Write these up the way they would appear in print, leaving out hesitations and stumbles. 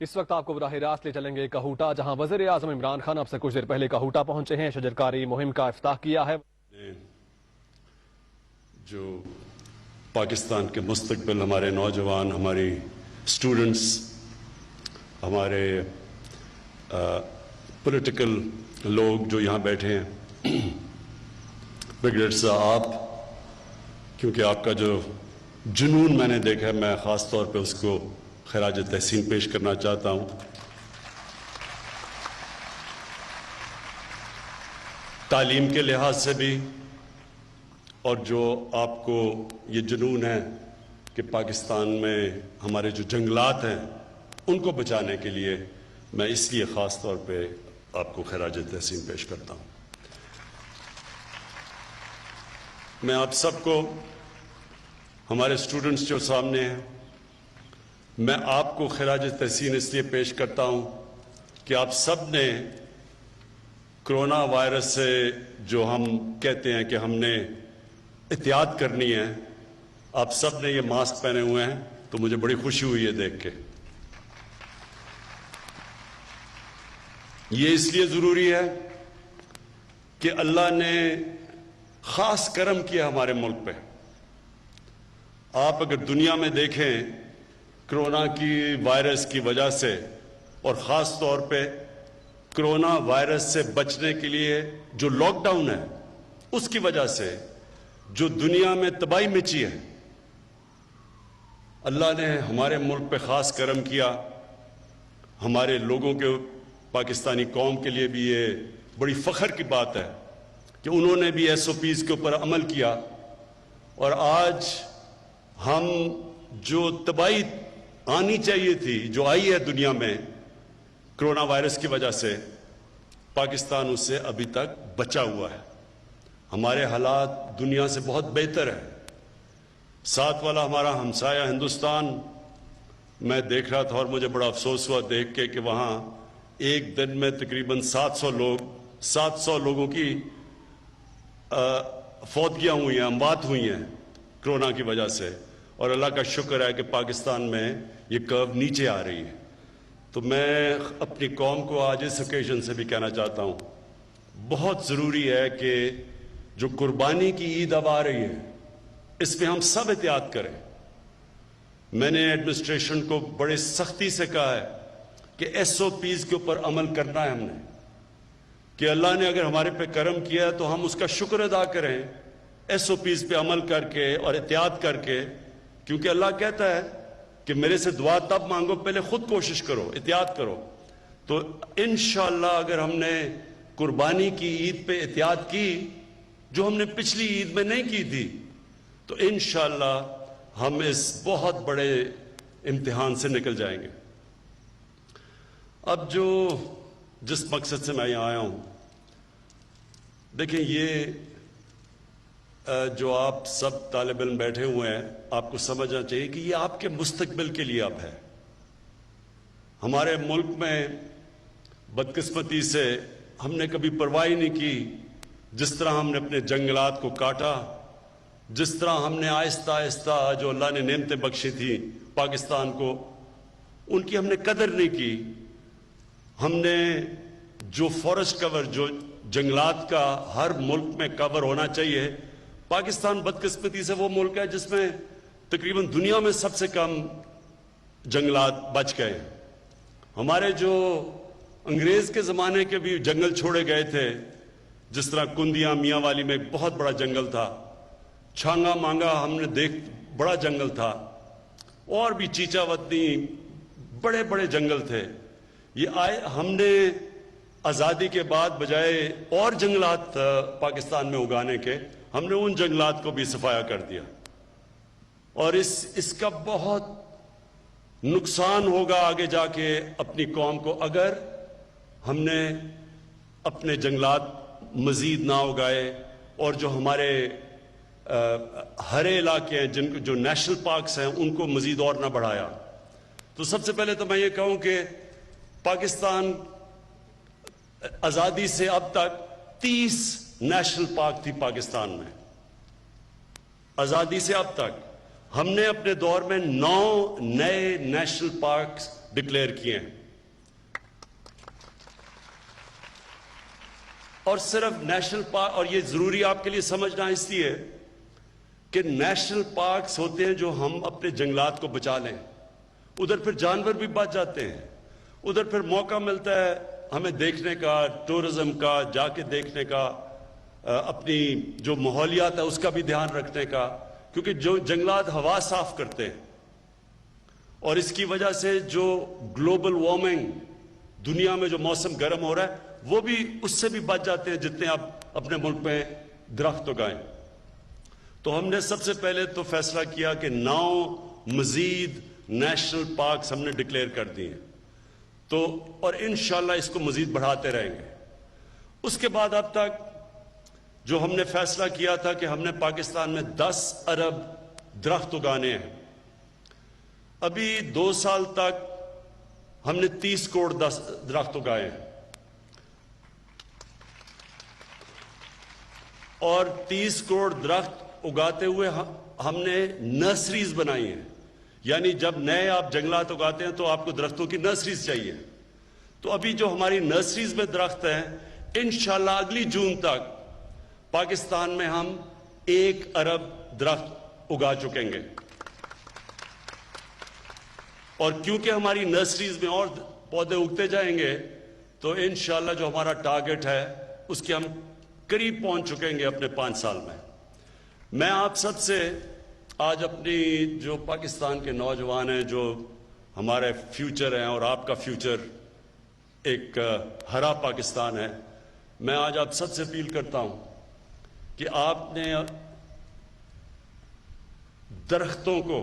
اس وقت آپ کو براہ راست لے چلیں گے کہوٹا، جہاں وزیر اعظم عمران خان اب سے کچھ دیر پہلے کہوٹا پہنچے ہیں، شجرکاری مہم کا افتتاح کیا ہے۔ جو پاکستان کے مستقبل، ہمارے نوجوان، ہماری اسٹوڈنٹس، ہمارے پولیٹیکل لوگ جو یہاں بیٹھے ہیں، بریگیڈیئر صاحب، کیونکہ آپ کا جو جنون میں نے دیکھا ہے، میں خاص طور پہ اس کو خراج تحسین پیش کرنا چاہتا ہوں۔ تعلیم کے لحاظ سے بھی، اور جو آپ کو یہ جنون ہے کہ پاکستان میں ہمارے جو جنگلات ہیں ان کو بچانے کے لیے، میں اس لیے خاص طور پہ آپ کو خراج تحسین پیش کرتا ہوں۔ میں آپ سب کو، ہمارے اسٹوڈنٹس جو سامنے ہیں، میں آپ کو خراج تحسین اس لیے پیش کرتا ہوں کہ آپ سب نے کرونا وائرس سے جو ہم کہتے ہیں کہ ہم نے احتیاط کرنی ہے، آپ سب نے یہ ماسک پہنے ہوئے ہیں، تو مجھے بڑی خوشی ہوئی ہے دیکھ کے۔ یہ اس لیے ضروری ہے کہ اللہ نے خاص کرم کیا ہمارے ملک پہ۔ آپ اگر دنیا میں دیکھیں، کرونا کی وائرس کی وجہ سے، اور خاص طور پہ کرونا وائرس سے بچنے کے لیے جو لاک ڈاؤن ہے، اس کی وجہ سے جو دنیا میں تباہی مچی ہے، اللہ نے ہمارے ملک پہ خاص کرم کیا۔ ہمارے لوگوں کے، پاکستانی قوم کے لیے بھی یہ بڑی فخر کی بات ہے کہ انہوں نے بھی SOPs کے اوپر عمل کیا، اور آج ہم جو تباہی آنی چاہیے تھی، جو آئی ہے دنیا میں کرونا وائرس کی وجہ سے، پاکستان اس سے ابھی تک بچا ہوا ہے۔ ہمارے حالات دنیا سے بہت بہتر ہیں۔ ساتھ والا ہمارا ہمسایہ ہندوستان، میں دیکھ رہا تھا اور مجھے بڑا افسوس ہوا دیکھ کے کہ وہاں ایک دن میں تقریباً 700 لوگوں کی فوتگیاں ہوئی ہیں، اموات ہوئی ہیں کرونا کی وجہ سے، اور اللہ کا شکر ہے کہ پاکستان میں یہ کرو نیچے آ رہی ہے۔ تو میں اپنی قوم کو آج اس اوکیزن سے بھی کہنا چاہتا ہوں، بہت ضروری ہے کہ جو قربانی کی عید اب آ رہی ہے، اس میں ہم سب احتیاط کریں۔ میں نے ایڈمنسٹریشن کو بڑے سختی سے کہا ہے کہ SOPs کے اوپر عمل کرنا ہے ہم نے، کہ اللہ نے اگر ہمارے پہ کرم کیا ہے تو ہم اس کا شکر ادا کریں، SOPs پہ عمل کر کے اور احتیاط کر کے، کیونکہ اللہ کہتا ہے کہ میرے سے دعا تب مانگو، پہلے خود کوشش کرو، احتیاط کرو۔ تو انشاءاللہ اگر ہم نے قربانی کی عید پہ احتیاط کی، جو ہم نے پچھلی عید میں نہیں کی تھی، تو انشاءاللہ ہم اس بہت بڑے امتحان سے نکل جائیں گے۔ اب جس مقصد سے میں یہاں آیا ہوں، دیکھیں، یہ جو آپ سب طالب علم بیٹھے ہوئے ہیں، آپ کو سمجھنا چاہیے کہ یہ آپ کے مستقبل کے لیے اب ہے۔ ہمارے ملک میں بدقسمتی سے ہم نے کبھی پرواہ نہیں کی، جس طرح ہم نے اپنے جنگلات کو کاٹا، جس طرح ہم نے آہستہ آہستہ جو اللہ نے نعمتیں بخشی تھیں پاکستان کو، ان کی ہم نے قدر نہیں کی۔ ہم نے جو فارسٹ کور، جو جنگلات کا ہر ملک میں کور ہونا چاہیے، پاکستان بدقسمتی سے وہ ملک ہے جس میں تقریباً دنیا میں سب سے کم جنگلات بچ گئے۔ ہمارے جو انگریز کے زمانے کے بھی جنگل چھوڑے گئے تھے، جس طرح کندیاں میاں والی میں ایک بہت بڑا جنگل تھا، چھانگا مانگا ہم نے بڑا جنگل تھا، اور بھی چیچا وطنی بڑے بڑے جنگل تھے۔ یہ ہم نے آزادی کے بعد بجائے اور جنگلات پاکستان میں اگانے کے، ہم نے ان جنگلات کو بھی صفایا کر دیا، اور اس کا بہت نقصان ہوگا آگے جا کے اپنی قوم کو، اگر ہم نے اپنے جنگلات مزید نہ اگائے، اور جو ہمارے ہرے علاقے ہیں، جو نیشنل پارکس ہیں، ان کو مزید اور نہ بڑھایا۔ تو سب سے پہلے تو میں یہ کہوں کہ پاکستان آزادی سے اب تک 30 نیشنل پارک تھی پاکستان میں، آزادی سے اب تک، ہم نے اپنے دور میں 9 نئے نیشنل پارکس ڈکلیئر کیے ہیں. اور صرف نیشنل پارک، اور یہ ضروری آپ کے لیے سمجھنا اس لیے کہ نیشنل پارکس ہوتے ہیں جو ہم اپنے جنگلات کو بچا لیں. ادھر پھر جانور بھی بچ جاتے ہیں، ادھر پھر موقع ملتا ہے ہمیں دیکھنے کا، ٹورزم کا، جا کے دیکھنے کا، اپنی جو ماحولیات ہے اس کا بھی دھیان رکھنے کا، کیونکہ جو جنگلات ہوا صاف کرتے ہیں. اور اس کی وجہ سے جو گلوبل وارمنگ، دنیا میں جو موسم گرم ہو رہا ہے، وہ بھی اس سے بھی بچ جاتے ہیں جتنے آپ اپنے ملک میں درخت اگائیں. تو ہم نے سب سے پہلے تو فیصلہ کیا کہ 9 مزید نیشنل پارکس ہم نے ڈکلیئر کر دیے ہیں. تو اور انشاءاللہ اس کو مزید بڑھاتے رہیں گے. اس کے بعد اب تک جو ہم نے فیصلہ کیا تھا کہ ہم نے پاکستان میں 10 ارب درخت اگانے ہیں، ابھی 2 سال تک ہم نے 30 کروڑ درخت اگائے ہیں. اور 30 کروڑ درخت اگاتے ہوئے ہم نے نرسریز بنائی ہیں. یعنی جب نئے آپ جنگلات اگاتے ہیں تو آپ کو درختوں کی نرسریز چاہیے. تو ابھی جو ہماری نرسریز میں درخت ہیں، انشاءاللہ اگلی جون تک پاکستان میں ہم 1 ارب درخت اگا چکیں گے. اور کیونکہ ہماری نرسریز میں اور پودے اگتے جائیں گے تو انشاءاللہ جو ہمارا ٹارگٹ ہے اس کے ہم قریب پہنچ چکیں گے اپنے 5 سال میں. میں آپ سب سے آج اپنی جو پاکستان کے نوجوان ہیں، جو ہمارے فیوچر ہیں اور آپ کا فیوچر ایک ہرا پاکستان ہے، میں آج آپ سب سے اپیل کرتا ہوں کہ آپ نے درختوں کو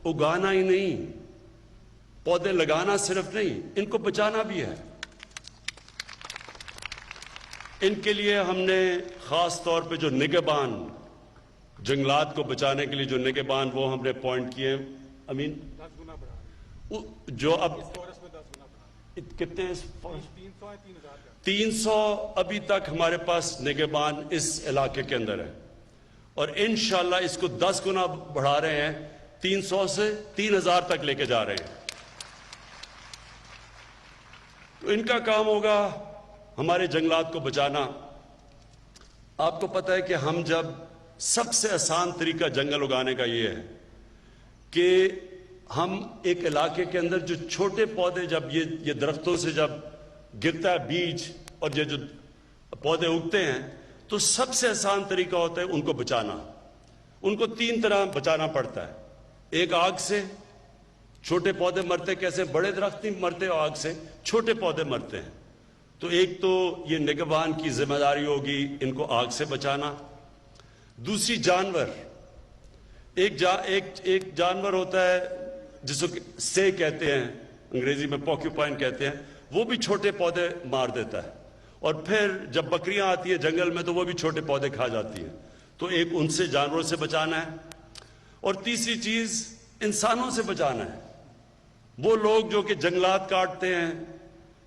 اگانا ہی نہیں، پودے لگانا صرف نہیں، ان کو بچانا بھی ہے. ان کے لیے ہم نے خاص طور پہ جو نگہبان، جنگلات کو بچانے کے لیے جو نگہبان، وہ ہم نے اپوائنٹ کیے ہیں. امین 10 گنا بڑھا جو اب کورس میں 10 گنا بڑھا کتنے 300 ہے 3000 کا 300 ابھی تک ہمارے پاس نگہبان اس علاقے کے اندر ہے. اور انشاءاللہ اس کو 10 گنا بڑھا رہے ہیں، 300 سے 3000 تک لے کے جا رہے ہیں. تو ان کا کام ہوگا ہمارے جنگلات کو بچانا. آپ کو پتہ ہے کہ ہم جب سب سے آسان طریقہ جنگل اگانے کا یہ ہے کہ ہم ایک علاقے کے اندر جو چھوٹے پودے، جب یہ درختوں سے جب گرتا ہے بیج اور یہ جو پودے اگتے ہیں، تو سب سے آسان طریقہ ہوتا ہے ان کو بچانا. ان کو 3 طرح بچانا پڑتا ہے. ایک آگ سے، چھوٹے پودے مرتے کیسے، بڑے درخت نہیں مرتے آگ سے، چھوٹے پودے مرتے ہیں. تو ایک تو یہ نگہبان کی ذمہ داری ہوگی ان کو آگ سے بچانا. دوسری جانور، ایک جانور ہوتا ہے جس کو سے کہتے ہیں، انگریزی میں پوکیوپائن کہتے ہیں، وہ بھی چھوٹے پودے مار دیتا ہے. اور پھر جب بکریاں آتی ہیں جنگل میں تو وہ بھی چھوٹے پودے کھا جاتی ہیں. تو ایک ان سے جانوروں سے بچانا ہے. اور تیسری چیز انسانوں سے بچانا ہے. وہ لوگ جو کہ جنگلات کاٹتے ہیں،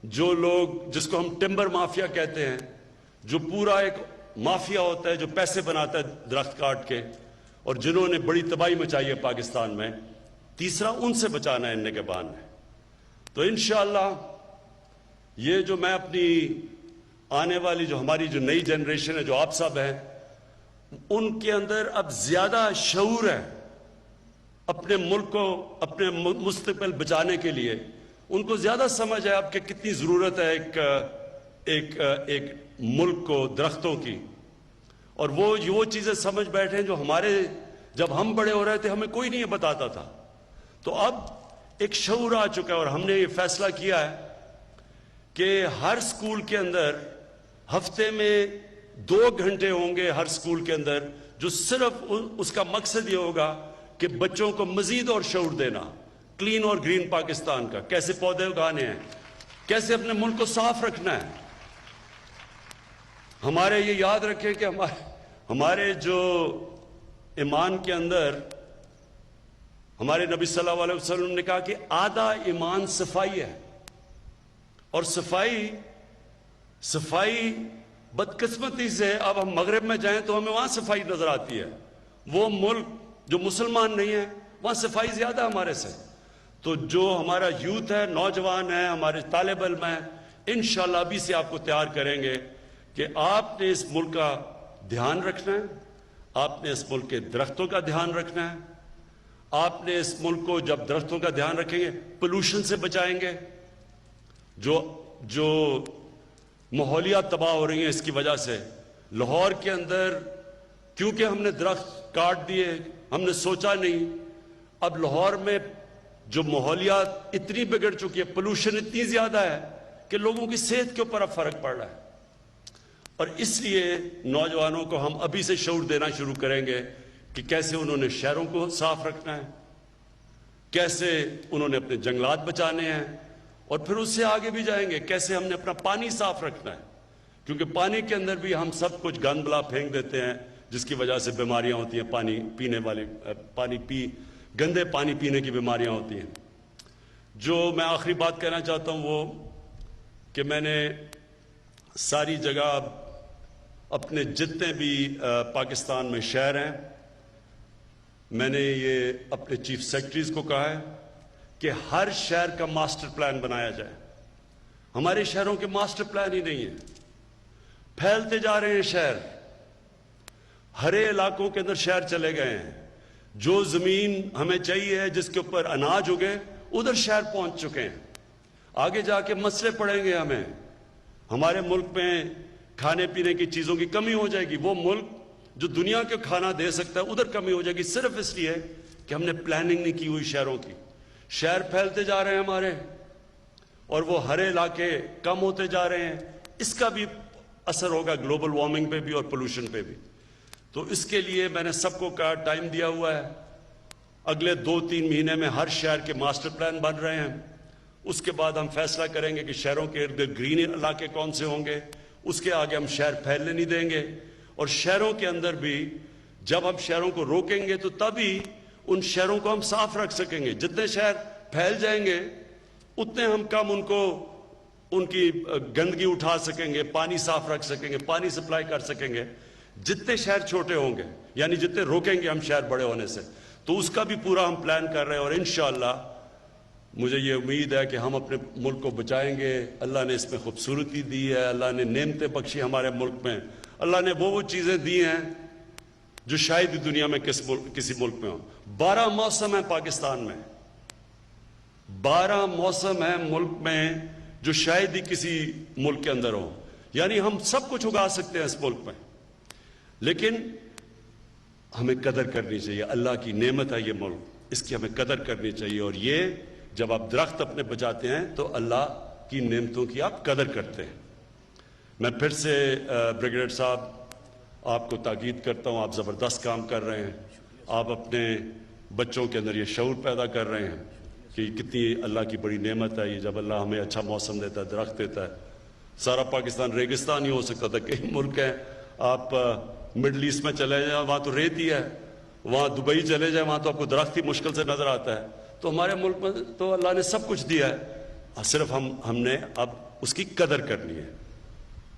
جو لوگ جس کو ہم ٹمبر مافیا کہتے ہیں، جو پورا ایک مافیا ہوتا ہے جو پیسے بناتا ہے درخت کاٹ کے، اور جنہوں نے بڑی تباہی مچائی ہے پاکستان میں. تیسرا ان سے بچانا ہے ان نگہبان ہے. تو انشاءاللہ یہ جو میں اپنی آنے والی جو ہماری جو نئی جنریشن ہے، جو آپ سب ہیں، ان کے اندر اب زیادہ شعور ہے اپنے ملک کو، اپنے مستقبل بچانے کے لیے. ان کو زیادہ سمجھ ہے اب کہ کتنی ضرورت ہے ایک ملک کو درختوں کی. اور وہ چیزیں سمجھ بیٹھے ہیں جو ہمارے جب ہم بڑے ہو رہے تھے ہمیں کوئی نہیں بتاتا تھا. تو اب ایک شعور آ چکا ہے اور ہم نے یہ فیصلہ کیا ہے کہ ہر سکول کے اندر ہفتے میں 2 گھنٹے ہوں گے ہر سکول کے اندر، جو صرف اس کا مقصد یہ ہوگا کہ بچوں کو مزید اور شعور دینا کلین اور گرین پاکستان کا، کیسے پودے اگانے ہیں، کیسے اپنے ملک کو صاف رکھنا ہے. ہمارے یہ یاد رکھیں کہ ہمارے جو ایمان کے اندر ہمارے نبی صلی اللہ علیہ وسلم نے کہا کہ آدھا ایمان صفائی ہے. اور صفائی بدقسمتی سے اب ہم مغرب میں جائیں تو ہمیں وہاں صفائی نظر آتی ہے. وہ ملک جو مسلمان نہیں ہے وہاں صفائی زیادہ ہمارے سے. تو جو ہمارا یوتھ ہے, نوجوان ہے, ہمارے طالب علم ہیں, انشاءاللہ ابھی سے آپ کو تیار کریں گے کہ آپ نے اس ملک کا دھیان رکھنا ہے, آپ نے اس ملک کے درختوں کا دھیان رکھنا ہے, آپ نے اس ملک کو جب درختوں کا دھیان رکھیں گے پولوشن سے بچائیں گے. جو ماحولیات تباہ ہو رہی ہیں اس کی وجہ سے, لاہور کے اندر کیونکہ ہم نے درخت کاٹ دیے, ہم نے سوچا نہیں, اب لاہور میں جو ماحولیات اتنی بگڑ چکی ہے, پولوشن اتنی زیادہ ہے کہ لوگوں کی صحت کے اوپر اب فرق پڑ رہا ہے. اور اس لیے نوجوانوں کو ہم ابھی سے شعور دینا شروع کریں گے کہ کیسے انہوں نے شہروں کو صاف رکھنا ہے, کیسے انہوں نے اپنے جنگلات بچانے ہیں, اور پھر اس سے آگے بھی جائیں گے کیسے ہم نے اپنا پانی صاف رکھنا ہے, کیونکہ پانی کے اندر بھی ہم سب کچھ گند بلا پھینک دیتے ہیں جس کی وجہ سے بیماریاں ہوتی ہیں, پانی پینے والے گندے پانی پینے کی بیماریاں ہوتی ہیں. جو میں آخری بات کہنا چاہتا ہوں وہ کہ میں نے ساری جگہ اپنے جتنے بھی پاکستان میں شہر ہیں, میں نے یہ اپنے چیف سیکرٹریز کو کہا ہے کہ ہر شہر کا ماسٹر پلان بنایا جائے. ہمارے شہروں کے ماسٹر پلان ہی نہیں ہیں, پھیلتے جا رہے ہیں شہر, ہرے علاقوں کے اندر شہر چلے گئے ہیں. جو زمین ہمیں چاہیے جس کے اوپر اناج اگے ادھر شہر پہنچ چکے ہیں. آگے جا کے مسئلے پڑیں گے ہمیں, ہمارے ملک میں کھانے پینے کی چیزوں کی کمی ہو جائے گی. وہ ملک جو دنیا کے کھانا دے سکتا ہے ادھر کمی ہو جائے گی, صرف اس لیے کہ ہم نے پلاننگ نہیں کی ہوئی شہروں کی. شہر پھیلتے جا رہے ہیں ہمارے, اور وہ ہرے علاقے کم ہوتے جا رہے ہیں. اس کا بھی اثر ہوگا گلوبل وارمنگ پہ بھی اور پولوشن پہ بھی. تو اس کے لیے میں نے سب کو کہا, ٹائم دیا ہوا ہے, اگلے 2-3 مہینے میں ہر شہر کے ماسٹر پلان بن رہے ہیں. اس کے بعد ہم فیصلہ کریں گے کہ شہروں کے ارد گرد گرین علاقے کون سے ہوں گے. اس کے آگے ہم شہر پھیلنے نہیں دیں گے, اور شہروں کے اندر بھی جب ہم شہروں کو روکیں گے تو تبھی ان شہروں کو ہم صاف رکھ سکیں گے. جتنے شہر پھیل جائیں گے اتنے ہم کم ان کی گندگی اٹھا سکیں گے, پانی صاف رکھ سکیں گے, پانی سپلائی کر سکیں گے. جتنے شہر چھوٹے ہوں گے, یعنی جتنے روکیں گے ہم شہر بڑے ہونے سے, تو اس کا بھی پورا ہم پلان کر رہے ہیں. اور انشاءاللہ مجھے یہ امید ہے کہ ہم اپنے ملک کو بچائیں گے. اللہ نے اس میں خوبصورتی دی ہے, اللہ نے نعمتیں بخشی ہمارے ملک میں, اللہ نے وہ چیزیں دی ہیں جو شاید ہی دنیا میں کسی ملک میں ہوں. 12 موسم ہیں پاکستان میں, 12 موسم ہیں ملک میں جو شاید ہی کسی ملک کے اندر ہوں. یعنی ہم سب کچھ اگا سکتے ہیں اس ملک میں, لیکن ہمیں قدر کرنی چاہیے. اللہ کی نعمت ہے یہ ملک, اس کی ہمیں قدر کرنی چاہیے. اور یہ جب آپ درخت اپنے بچاتے ہیں تو اللہ کی نعمتوں کی آپ قدر کرتے ہیں. میں پھر سے بریگیڈیئر صاحب آپ کو تاکید کرتا ہوں, آپ زبردست کام کر رہے ہیں. آپ اپنے بچوں کے اندر یہ شعور پیدا کر رہے ہیں کہ کتنی اللہ کی بڑی نعمت ہے یہ, جب اللہ ہمیں اچھا موسم دیتا ہے, درخت دیتا ہے. سارا پاکستان ریگستان ہی ہو سکتا تھا. کئی ملک ہیں, آپ مڈل ایسٹ میں چلے جائیں وہاں تو ریت ہی ہے, وہاں دبئی چلے جائیں وہاں تو آپ کو درخت ہی مشکل سے نظر آتا ہے. تو ہمارے ملک میں تو اللہ نے سب کچھ دیا ہے, صرف ہم نے اب اس کی قدر کرنی ہے.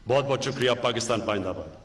بہت بہت شکریہ. پاکستان پائندہ باد.